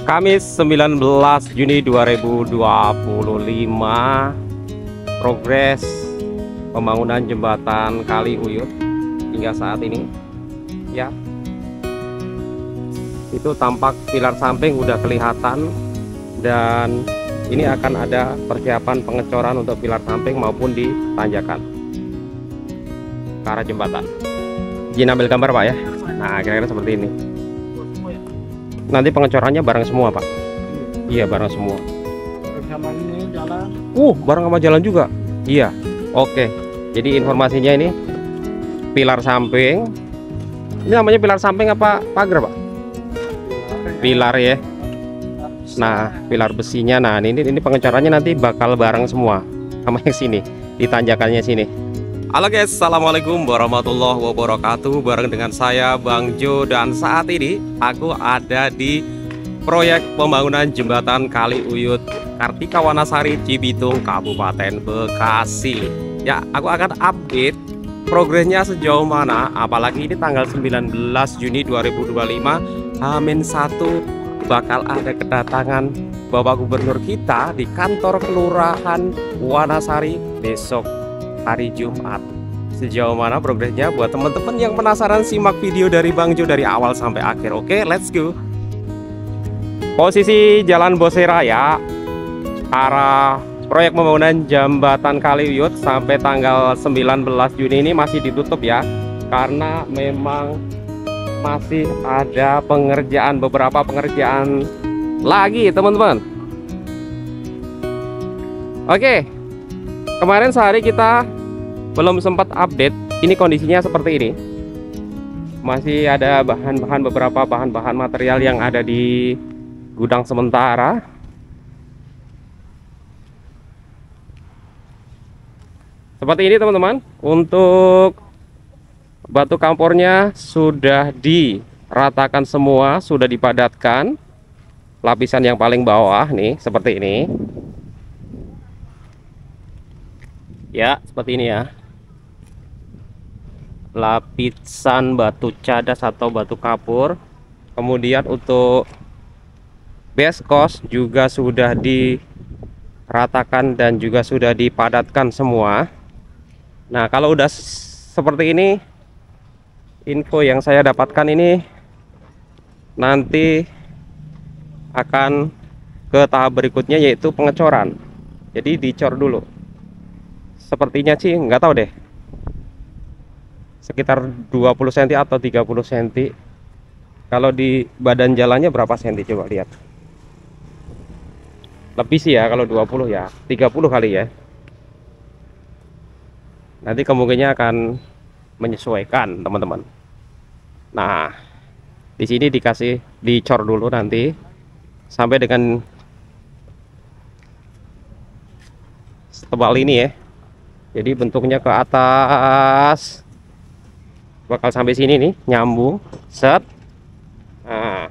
Kamis 19 Juni 2025. Progres pembangunan jembatan Kali Uyut hingga saat ini ya, itu tampak pilar samping udah kelihatan, dan ini akan ada persiapan pengecoran untuk pilar samping maupun di tanjakan ke arah jembatan. Izin ambil gambar Pak ya. Nah, kira-kira seperti ini. Nanti pengecorannya bareng semua Pak. Iya, bareng semua. Sama ini jalan. Bareng sama jalan juga. Iya. Oke. Jadi informasinya ini pilar samping. Ini namanya pilar samping apa pagar Pak? Pilar ya. Nah, pilar besinya. Nah, ini pengecorannya nanti bakal bareng semua sama yang sini, di tanjakannya sini. Halo guys, assalamualaikum warahmatullahi wabarakatuh. Bareng dengan saya Bang Jo, dan saat ini aku ada di proyek pembangunan jembatan Kali Uyut Kartika Wanasari, Cibitung, Kabupaten Bekasi. Ya, aku akan update progresnya sejauh mana. Apalagi ini tanggal 19 Juni 2025, H-1 bakal ada kedatangan Bapak Gubernur kita di kantor Kelurahan Wanasari besok hari Jumat. Sejauh mana progresnya? Buat teman-teman yang penasaran, simak video dari Bang Jo dari awal sampai akhir. Oke, let's go. Posisi Jalan Bose Raya arah proyek pembangunan jembatan Kali Uyut sampai tanggal 19 Juni ini masih ditutup ya, karena memang masih ada pengerjaan, beberapa pengerjaan lagi teman-teman. Oke, kemarin sehari kita belum sempat update. Ini kondisinya seperti ini. Masih ada beberapa bahan-bahan material yang ada di gudang sementara. Seperti ini teman-teman. Untuk batu kampornya sudah diratakan semua, sudah dipadatkan. Lapisan yang paling bawah nih seperti ini. Ya, seperti ini ya. Lapisan batu cadas atau batu kapur. Kemudian untuk base coat juga sudah diratakan dan juga sudah dipadatkan semua. Nah, kalau udah seperti ini, info yang saya dapatkan ini nanti akan ke tahap berikutnya, yaitu pengecoran. Jadi dicor dulu. Sepertinya sih nggak tahu deh, sekitar 20 cm atau 30 cm. Kalau di badan jalannya berapa cm, coba lihat. Lebih sih ya, kalau 20 ya 30 kali ya. Nanti kemungkinannya akan menyesuaikan teman-teman. Nah, di sini dicor dulu nanti sampai dengan setebal ini ya. Jadi bentuknya ke atas bakal sampai sini nih, nyambung set. Nah,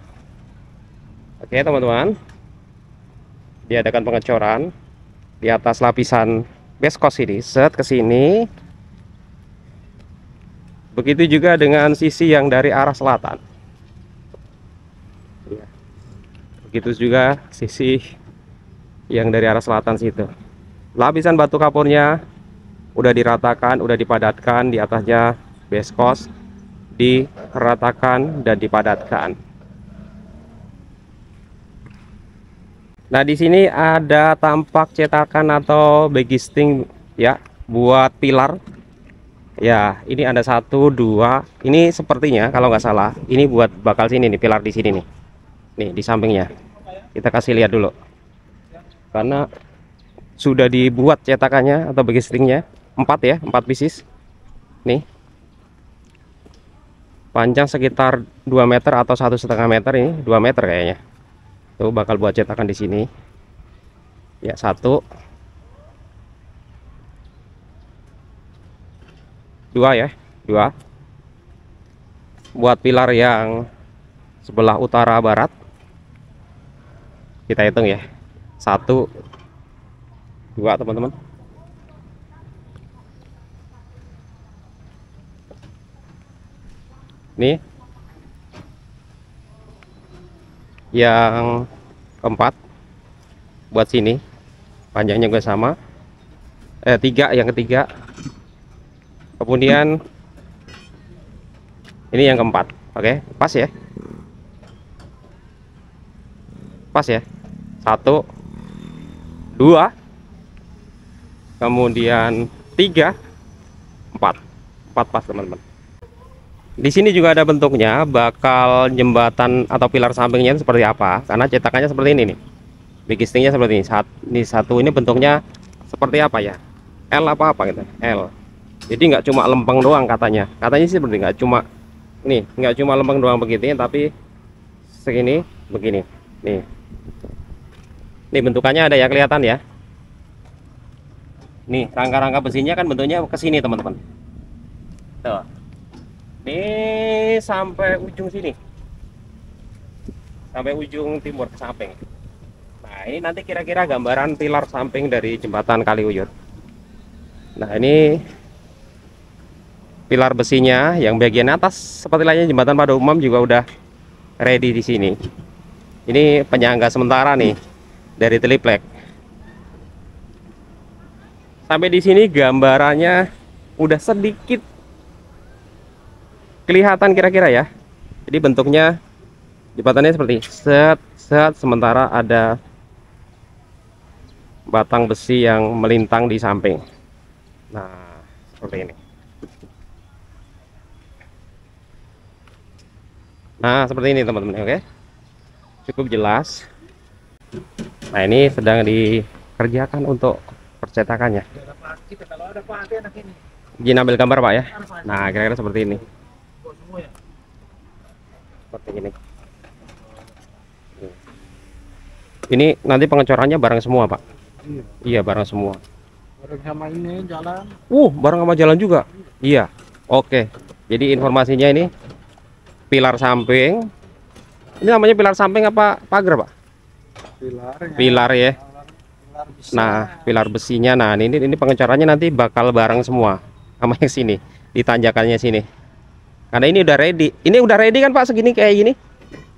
oke teman-teman, diadakan pengecoran di atas lapisan base coat ini, set ke sini. Begitu juga dengan sisi yang dari arah selatan. Begitu juga sisi yang dari arah selatan situ. Lapisan batu kapurnya udah diratakan, udah dipadatkan, di atasnya base coat diratakan dan dipadatkan. Nah, di sini ada tampak cetakan atau bagisting ya, buat pilar. Ya, ini ada 1, 2. Ini sepertinya kalau nggak salah, ini buat bakal sini nih, pilar di sini nih. Nih di sampingnya. Kita kasih lihat dulu. Karena sudah dibuat cetakannya atau bagistingnya 4 ya, 4 pieces. Nih. Panjang sekitar 2 meter atau 1,5 meter, ini 2 meter kayaknya. Tuh bakal buat cetakan di sini. Ya, 1, 2 ya, 2. Buat pilar yang sebelah utara barat. Kita hitung ya. 1, 2 teman-teman. Nih yang keempat buat sini, panjangnya juga sama. 3 yang ketiga, kemudian ini yang keempat. Oke, pas ya, pas ya. 1 2 kemudian 3 4 pas teman-teman. Di sini juga ada bentuknya, bakal jembatan atau pilar sampingnya seperti apa, karena cetakannya seperti ini nih, bigistingnya seperti ini. Ini satu ini bentuknya seperti apa ya, L apa gitu, L. Jadi nggak cuma lempeng doang katanya sih, seperti nggak cuma nih, nggak cuma lempeng doang begitu, tapi segini begini nih. Nih bentukannya ada ya, kelihatan ya. Nih rangka-rangka besinya kan bentuknya ke sini teman-teman. Tuh. Nih sampai ujung sini, sampai ujung timur ke samping. Nah ini nanti kira-kira gambaran pilar samping dari jembatan Kaliuyut. Nah ini pilar besinya yang bagian atas seperti lainnya jembatan pada umum juga udah ready di sini. Ini penyangga sementara nih dari triplek. Sampai di sini gambarannya udah sedikit kelihatan kira-kira ya. Jadi bentuknya jembatannya seperti set, sementara ada batang besi yang melintang di samping. Nah seperti ini. Nah seperti ini teman-teman. Oke, cukup jelas. Nah ini sedang dikerjakan untuk percetakannya. Izin ambil gambar Pak ya. Nah kira-kira seperti ini. Seperti ini. Ini nanti pengecorannya bareng semua Pak. Iya bareng semua. Bareng sama ini jalan. Bareng sama jalan juga. Iya. Oke. Jadi informasinya ini pilar samping. Ini namanya pilar samping apa pagar Pak? Pilar ya. Nah pilar besinya. Nah ini pengecorannya nanti bakal bareng semua sama yang sini, di tanjakannya sini. Karena ini udah ready. Ini udah ready kan Pak, segini kayak gini.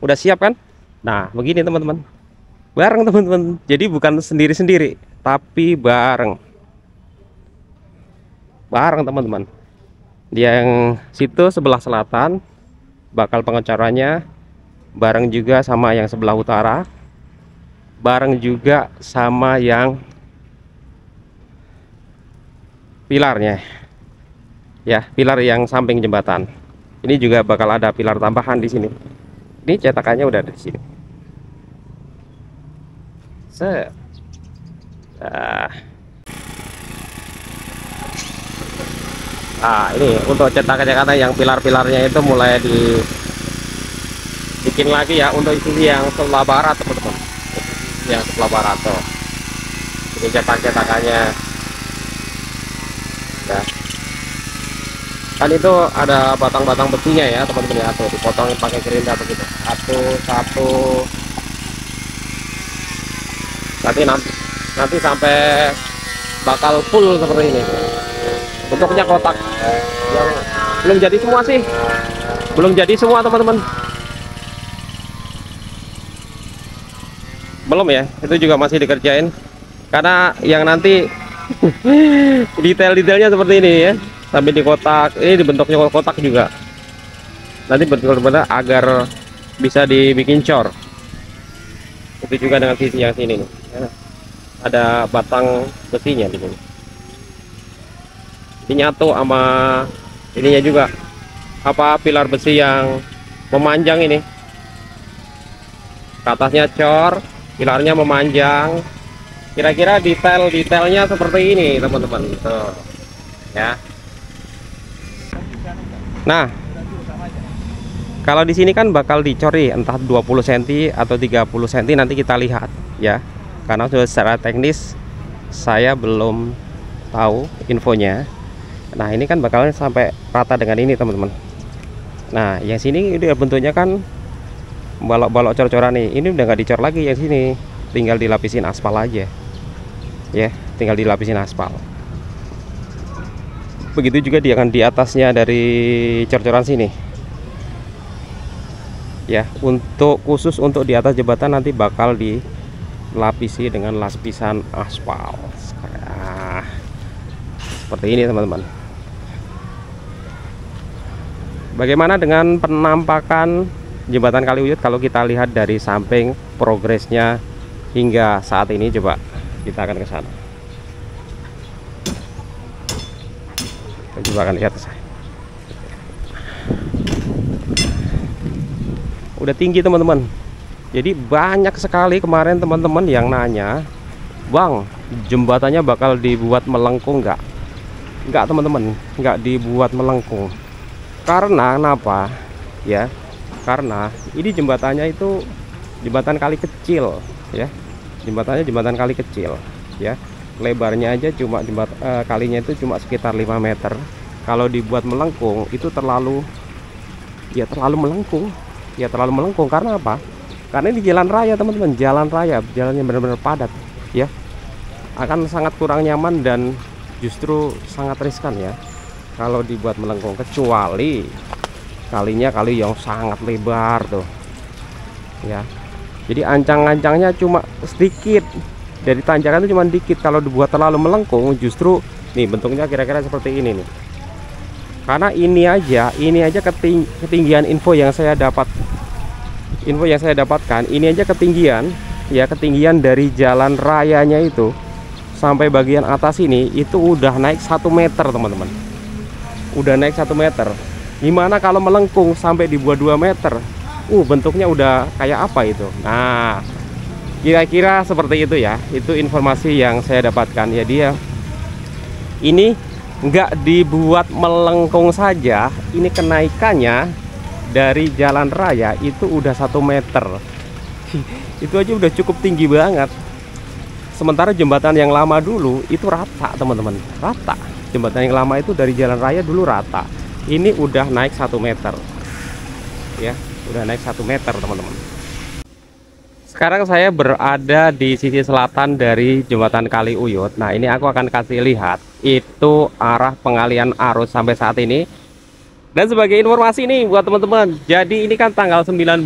Udah siap kan? Nah, begini teman-teman. Bareng teman-teman. Jadi bukan sendiri-sendiri, tapi bareng. Bareng teman-teman. Yang situ sebelah selatan bakal pengecorannya bareng juga sama yang sebelah utara. Bareng juga sama yang pilarnya. Ya, pilar yang samping jembatan. Ini juga bakal ada pilar tambahan di sini. Ini cetakannya udah ada di sini. Nah, ini untuk cetakan yang pilar-pilarnya itu mulai dibikin lagi ya, untuk sisi yang sebelah barat teman-teman. Yang sebelah barat tuh. Ini cetakannya. Ya. Kan itu ada batang-batang besinya ya teman-teman ya, tuh dipotong pakai gerinda begitu, satu nanti sampai bakal full seperti ini. Bentuknya kotak yang belum jadi semua sih, belum jadi semua teman-teman, belum ya, itu juga masih dikerjain karena yang nanti detail-detailnya seperti ini ya. Sampai di kotak ini dibentuknya kotak juga, nanti betul-betul agar bisa dibikin cor. Itu juga dengan sisi yang sini nih ya, ada batang besinya di sini. Ini nyatu sama ininya juga, apa, pilar besi yang memanjang ini, ke atasnya cor, pilarnya memanjang. Kira-kira detailnya seperti ini teman-teman, tuh ya. Nah, kalau di sini kan bakal dicori entah 20 cm atau 30 cm, nanti kita lihat ya. Karena sudah secara teknis saya belum tahu infonya. Nah, ini kan bakalan sampai rata dengan ini teman-teman. Nah, yang sini udah bentuknya kan balok-balok cor-coran nih. Ini udah nggak dicor lagi yang sini, tinggal dilapisin aspal aja. Ya, tinggal dilapisin aspal. Begitu juga dia kan di atasnya dari cor-coran sini. Ya, untuk khusus untuk di atas jembatan nanti bakal lapisi dengan lapisan aspal. Nah, seperti ini teman-teman. Bagaimana dengan penampakan jembatan Kaliuyut kalau kita lihat dari samping progresnya hingga saat ini? Coba kita akan ke sana. Kita coba akan lihat. Udah tinggi teman-teman. Jadi banyak sekali kemarin teman-teman yang nanya, "Bang, jembatannya bakal dibuat melengkung nggak?" Nggak teman-teman, nggak dibuat melengkung. Karena kenapa? Ya, karena ini jembatannya itu jembatan kali kecil, ya. Jembatan kali kecil, ya. Lebarnya aja cuma kalinya itu cuma sekitar 5 meter. Kalau dibuat melengkung itu terlalu melengkung. Ya terlalu melengkung karena apa? Karena ini jalan raya teman-teman, jalannya benar-benar padat, ya. Akan sangat kurang nyaman dan justru sangat riskan ya kalau dibuat melengkung, kecuali kalinya kali yang sangat lebar tuh, ya. Jadi ancang-ancangnya cuma sedikit, dari tanjakan itu cuma dikit. Kalau dibuat terlalu melengkung, justru nih bentuknya kira-kira seperti ini nih. Karena ini aja ketinggian info yang saya dapatkan, ini aja ketinggian dari jalan rayanya itu sampai bagian atas ini itu udah naik 1 meter teman-teman. Udah naik 1 meter. Gimana kalau melengkung sampai dibuat 2 meter? Bentuknya udah kayak apa itu? Nah, kira-kira seperti itu ya. Itu informasi yang saya dapatkan. Ya, dia ini nggak dibuat melengkung saja, ini kenaikannya dari jalan raya itu udah 1 meter. Itu aja udah cukup tinggi banget. Sementara jembatan yang lama dulu itu rata teman-teman, rata. Jembatan yang lama itu dari jalan raya dulu rata. Ini udah naik 1 meter, ya, udah naik 1 meter teman-teman. Sekarang saya berada di sisi selatan dari jembatan Kaliuyut. Nah, ini aku akan kasih lihat itu arah pengalian arus sampai saat ini. Dan sebagai informasi nih buat teman-teman, jadi ini kan tanggal 19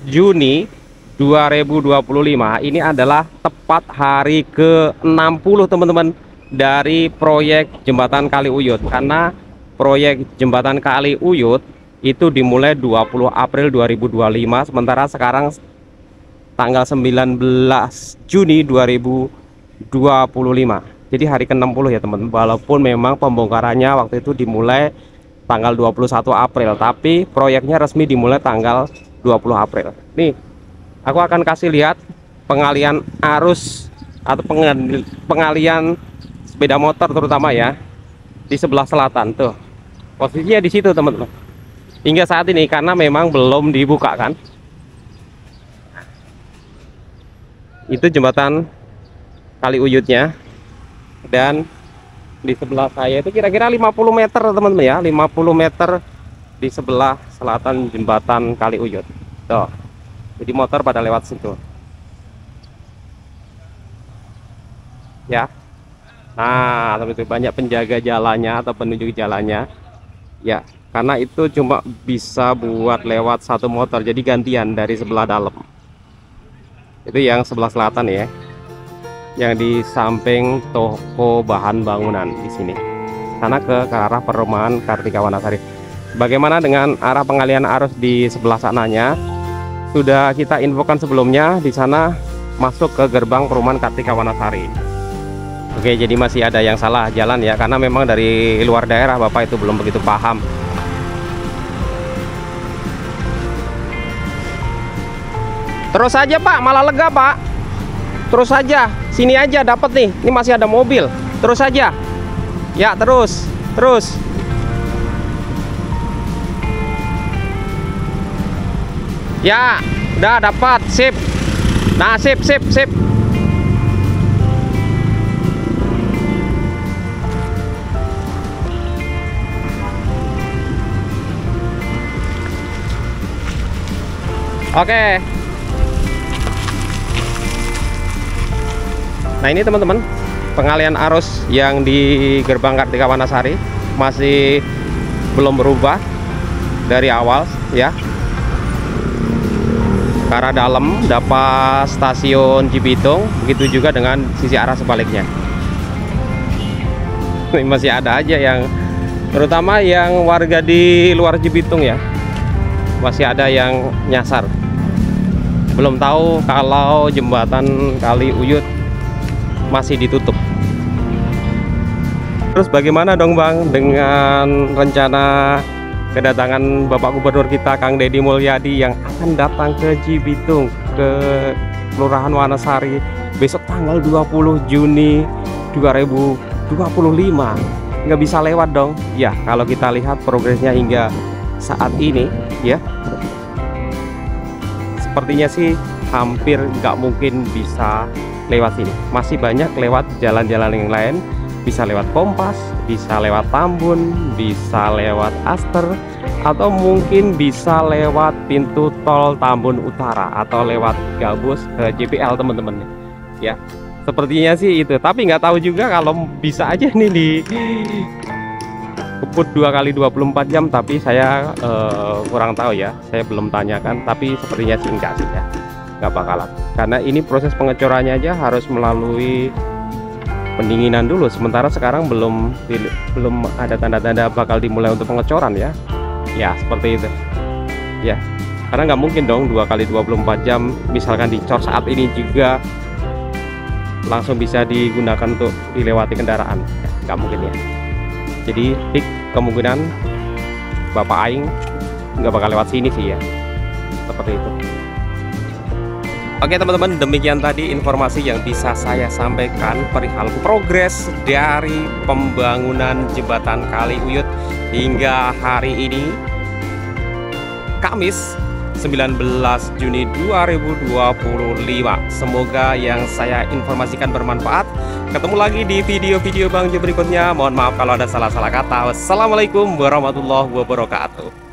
Juni 2025, ini adalah tepat hari ke-60 teman-teman dari proyek jembatan Kaliuyut. Karena proyek jembatan Kaliuyut itu dimulai 20 April 2025, sementara sekarang tanggal 19 Juni 2025. Jadi hari ke-60 ya teman-teman. Walaupun memang pembongkarannya waktu itu dimulai tanggal 21 April, tapi proyeknya resmi dimulai tanggal 20 April. Nih, aku akan kasih lihat pengalian arus atau pengalian sepeda motor terutama ya di sebelah selatan tuh. Posisinya di situ teman-teman. Hingga saat ini karena memang belum dibuka kan. Itu jembatan Kaliuyutnya. Dan di sebelah saya itu kira-kira 50 meter teman-teman ya, 50 meter di sebelah selatan jembatan Kaliuyut tuh. Jadi motor pada lewat situ ya. Nah, itu banyak penjaga jalannya atau penunjuk jalannya ya, karena itu cuma bisa buat lewat 1 motor, jadi gantian dari sebelah dalam. Itu yang sebelah selatan ya, yang di samping toko bahan bangunan di sini, sana ke arah perumahan Kartika Wanasari. Bagaimana dengan arah pengalian arus di sebelah sananya? Sudah kita infokan sebelumnya, di sana masuk ke gerbang perumahan Kartika Wanasari. Oke, jadi masih ada yang salah jalan ya, karena memang dari luar daerah Bapak itu belum begitu paham. Terus aja Pak, malah lega Pak. Terus aja, sini aja dapat nih. Ini masih ada mobil. Terus aja. Ya, terus. Ya, udah dapat. Sip. Nah, sip. Oke. Nah, ini teman-teman, pengalian arus yang di gerbang Kartika Wanasari masih belum berubah dari awal ya. ke arah dalam dapat stasiun Cibitung, begitu juga dengan sisi arah sebaliknya. Masih ada aja yang, terutama yang warga di luar Cibitung ya, masih ada yang nyasar. Belum tahu kalau jembatan Kali Uyut masih ditutup. Terus bagaimana dong Bang dengan rencana kedatangan Bapak Gubernur kita Kang Deddy Mulyadi yang akan datang ke Cibitung, ke Kelurahan Wanasari besok tanggal 20 Juni 2025? Nggak bisa lewat dong ya, kalau kita lihat progresnya hingga saat ini ya, sepertinya sih hampir nggak mungkin bisa lewat sini. Masih banyak lewat jalan-jalan yang lain, bisa lewat Kompas, bisa lewat Tambun, bisa lewat Aster, atau mungkin bisa lewat pintu tol Tambun Utara atau lewat Gabus ke JPL teman-teman ya. Sepertinya sih itu, tapi nggak tahu juga kalau bisa aja nih di keput 2 kali 24 jam, tapi saya kurang tahu ya, saya belum tanyakan, tapi sepertinya sih enggak sih ya, nggak bakalan, karena ini proses pengecorannya aja harus melalui pendinginan dulu, sementara sekarang belum ada tanda-tanda bakal dimulai untuk pengecoran ya, seperti itu ya, karena nggak mungkin dong 2 kali 24 jam misalkan dicor saat ini juga langsung bisa digunakan untuk dilewati kendaraan ya, nggak mungkin ya. Jadi kemungkinan Bapak Aing nggak bakal lewat sini sih ya, seperti itu. Oke teman-teman, demikian tadi informasi yang bisa saya sampaikan perihal progres dari pembangunan jembatan Kali Uyut hingga hari ini, Kamis 19 Juni 2025. Semoga yang saya informasikan bermanfaat. Ketemu lagi di video-video Bang Jo berikutnya. Mohon maaf kalau ada salah-salah kata. Wassalamualaikum warahmatullahi wabarakatuh.